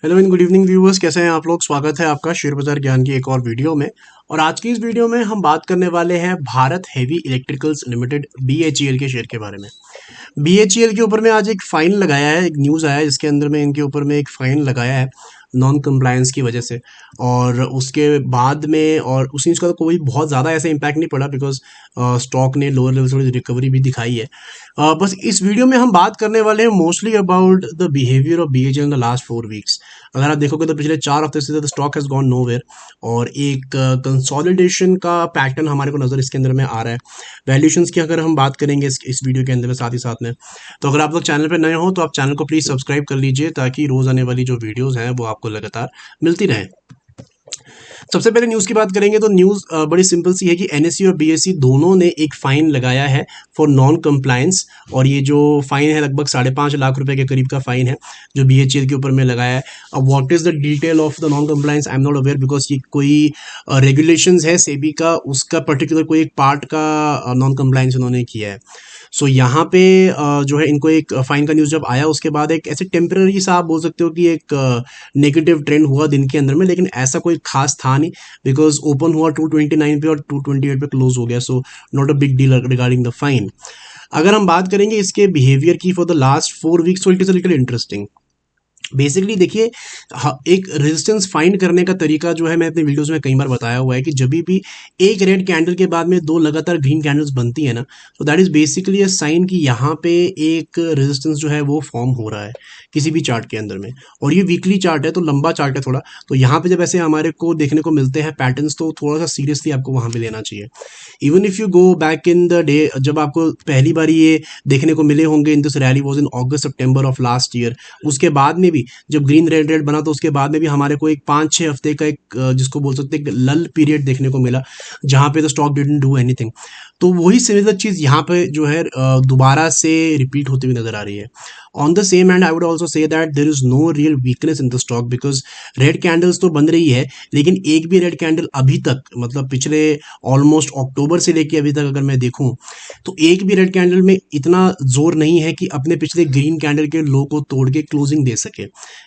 Hello and good evening viewers, कैसे हैं आप लोग। स्वागत है आपका शेयर बाजार ज्ञान की एक और वीडियो में। और आज की इस वीडियो में हम बात करने वाले हैं Bharat heavy electricals limited BHEL के शेयर के बारे में। BHEL के ऊपर में आज एक फाइन लगाया है, एक न्यूज़ आया है जिसके अंदर में इनके ऊपर में एक फाइन लगाया है नॉन कंप्लायंस की वजह से। और उसके बाद में और उस चीज़ का तो कोई बहुत ज़्यादा ऐसा इम्पैक्ट नहीं पड़ा बिकॉज स्टॉक ने लोअर लेवल से थोड़ी रिकवरी भी दिखाई है। बस इस वीडियो में हम बात करने वाले हैं mostly about the behaviour of BHEL in the last 4 weeks. अगर आप देखोगे तो पिछले 4 हफ्ते से the stock has gone nowhere और एक कंसोलिडेशन का पैटर्न हमारे को नज़र इसके अंदर में आ रहा है। वैल्यूएशंस की अगर हम बात करेंगे इस वीडियो के अंदर में साथ ही साथ में, तो अगर आप लोग चैनल पर नए हो तो आप चैनल को प्लीज़ सब्सक्राइब कर लीजिए ताकि रोज़ आने वाली जो वीडियोज़ हैं वो आपको लगातार मिलती रहें। सबसे पहले न्यूज़ की बात करेंगे तो न्यूज़ बड़ी सिंपल सी है कि NSE और BSE दोनों ने एक फ़ाइन लगाया है फॉर नॉन कंप्लायंस। और ये जो फ़ाइन है लगभग 5.5 लाख रुपए के करीब का फ़ाइन है जो BHEL के ऊपर में लगाया है। अब what is the detail of the non compliance I am not aware because ये कोई रेगुलेशंस है सेबी का, उसका पर्टिकुलर कोई एक पार्ट का नॉन कंप्लायंस उन्होंने किया है। सो यहाँ पे जो है इनको एक फाइन का न्यूज़ जब आया उसके बाद एक ऐसे टेम्पररी सा आप बोल सकते हो कि एक नेगेटिव ट्रेंड हुआ दिन के अंदर में, लेकिन ऐसा कोई खास था नहीं बिकॉज ओपन हुआ 229 पे और 228 पे क्लोज हो गया। So not a big deal regarding the fine. अगर हम बात करेंगे इसके बिहेवियर की फॉर द लास्ट 4 वीक्स, तो it is a little interesting. Basically देखिए, एक रेजिस्टेंस फाइंड करने का तरीका जो है मैं अपने वीडियोस में कई बार बताया हुआ है कि जब भी एक रेड कैंडल के बाद में 2 लगातार ग्रीन कैंडल्स बनती है ना, तो that is basically a sign कि यहाँ पे एक रेजिस्टेंस जो है वो फॉर्म हो रहा है किसी भी चार्ट के अंदर में। और ये वीकली चार्ट है तो लंबा चार्ट है थोड़ा, तो यहाँ पे जब ऐसे हमारे को देखने को मिलते हैं पैटर्न्स तो थोड़ा सा सीरियसली आपको वहाँ पे लेना चाहिए। Even if you go back in the day, जब आपको पहली बार ये देखने को मिले होंगे in this rally was in August September of last year. उसके बाद में भी जब ग्रीन रेड रेड बना तो उसके बाद में भी हमारे को एक 5-6 हफ्ते का एक जिसको बोल सकते हैं लल पीरियड देखने को मिला जहाँ पे the stock didn't do anything. तो वही सिमिलर चीज़ यहाँ पे जो है दोबारा से रिपीट होती हुई नजर आ रही है। On the same and I would also say that there is no real weakness in the stock because red candles तो बन रही है, लेकिन एक भी रेड कैंडल अभी तक मतलब पिछले ऑलमोस्ट अक्टूबर से लेके अभी तक अगर मैं देखूं तो एक भी रेड कैंडल में इतना जोर नहीं है कि अपने पिछले ग्रीन कैंडल के लो को तोड़ के क्लोजिंग दे सके।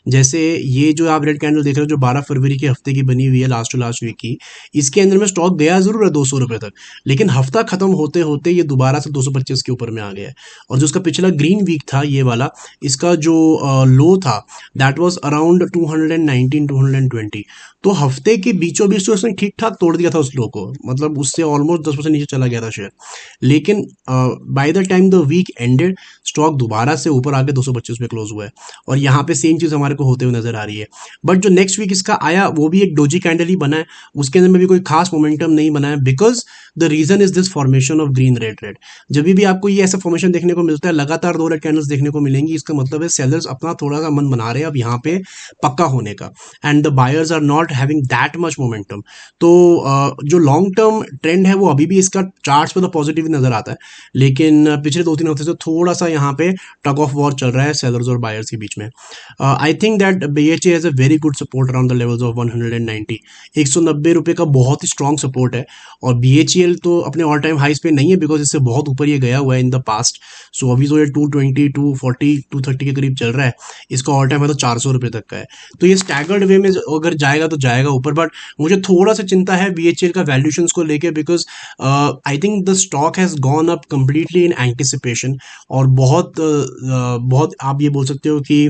जैसे ये जो आप रेड कैंडल देख रहे हो जो 12 फरवरी के हफ्ते की बनी हुई है लास्ट टू लास्ट वीक की, इसके अंदर में स्टॉक गया जरूर है 200 रुपए तक, लेकिन हफ्ता खत्म होते होते ये दोबारा से 225 के ऊपर में आ गया है। और जो उसका पिछला ग्रीन वीक था ये वाला, इसका जो लो था दैट वाज अराउंड 219 220। तो हफ्ते के बीचों बीच तो उसने ठीक ठाक तोड़ दिया था उस लो को, मतलब उससे ऑलमोस्ट 10% नीचे चला गया था शेयर। लेकिन by the time the week ended stock दोबारा से ऊपर आके 225 पे क्लोज हुआ है। और यहाँ पे सेम चीज़ हमारे को होते हुए नजर आ रही है। बट जो नेक्स्ट वीक इसका आया वो भी एक डोजी कैंडल ही बना है, उसके अंदर में भी कोई खास मोमेंटम नहीं बना है because the reason is this formation of green red red. जब भी आपको ये ऐसा फॉर्मेशन देखने को मिलता है, लगातार 2 रेड कैंडल्स देखने को मिलेंगी, इसका मतलब है सेलर्स अपना थोड़ा सा मन बना रहे हैं अब यहाँ पे पक्का होने का, and the buyers are not having that much momentum. तो जो लॉन्ग टर्म ट्रेंड है वो अभी भी इसका चार्ट्स पे तो पॉजिटिव नजर आता है, लेकिन पिछले 2-3 हफ्ते से थोड़ा सा यहाँ पे टग ऑफ वॉर चल रहा है सेलर्स और बायर्स के बीच में। I think that BHA has a very good support around the levels of 190। 190 रुपये का बहुत ही स्ट्रॉन्ग सपोर्ट है। और BHEL तो अपने ऑल टाइम हाइस पे नहीं है बिकॉज इससे बहुत ऊपर ये गया हुआ है इन द पास्ट। सो अभी तो ये 220 240 230 के करीब चल रहा है, इसका ऑल टाइम है तो 400 रुपये तक का है। तो ये स्टैगर्ड वे में अगर जाएगा तो जाएगा ऊपर, बट मुझे थोड़ा सा चिंता है BHEL का वैल्यूएशंस को लेके because I think the stock has gone up completely in anticipation. और बहुत आप ये बोल सकते हो कि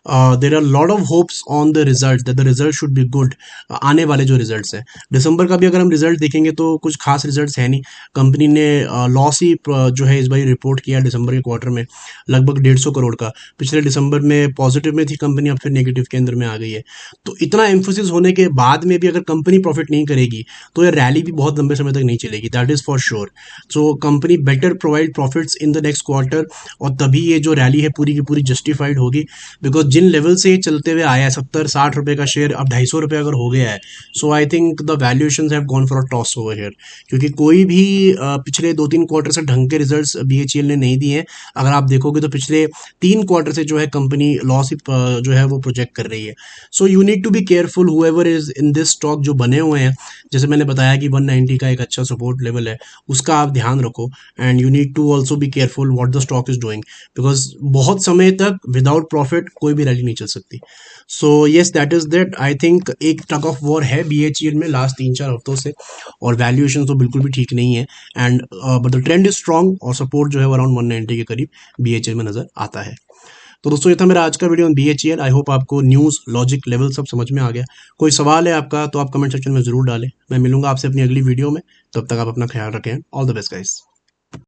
there are lot of hopes on the result that the result should be good. आने वाले जो रिजल्ट्स हैं दिसंबर का भी अगर हम रिजल्ट देखेंगे तो कुछ खास रिजल्ट्स है नहीं। कंपनी ने लॉस ही जो है इस बार रिपोर्ट किया दिसंबर के क्वार्टर में लगभग 150 करोड़ का। पिछले दिसंबर में पॉजिटिव में थी कंपनी, अब फिर नेगेटिव के अंदर में आ गई है। तो इतना एम्फोसिस होने के बाद में भी अगर कंपनी प्रॉफिट नहीं करेगी तो ये रैली भी बहुत लंबे समय तक नहीं चलेगी, that is for sure. So company better provide profits in the next quarter और तभी ये जो रैली है पूरी की पूरी जस्टिफाइड होगी। बिकॉज जिन लेवल से ये चलते हुए आया है 70-60 रुपए का शेयर अब 250 रुपये अगर हो गया है, so I think the valuations have gone for a toss over here. क्योंकि कोई भी पिछले 2-3 क्वार्टर से ढंग के रिजल्ट्स BHEL ने नहीं दिए हैं। अगर आप देखोगे तो पिछले 3 क्वार्टर से जो है कंपनी लॉस जो है वो प्रोजेक्ट कर रही है। So you need to be careful however is in this stock जो बने हुए हैं। जैसे मैंने बताया कि 190 का एक अच्छा सपोर्ट लेवल है, उसका आप ध्यान रखो। And you need to also be careful what the stock is doing, because बहुत समय तक विदाउट प्रॉफिट कोई भी रैली नहीं चल सकती। So yes, that is that. I think एक टग ऑफ वॉर है BHEL में लास्ट 3-4 हफ्तों से, और वैल्यूएशन तो बिल्कुल भी ठीक नहीं है। And but the trend is strong, और सपोर्ट जो है अराउंड 190 के करीब BHEL में नजर आता है। तो दोस्तों ये था मेरा आज का video on BHEL। I hope आपको न्यूज़, लॉजिक, लेवल सब समझ में आ गया। कोई सवाल है आपका तो आप कमेंट सेक्शन में जरूर डालें। मैं मिलूंगा आपसे अपनी अगली वीडियो में, तब तक आप अपना ख्याल रखें। All the best guys.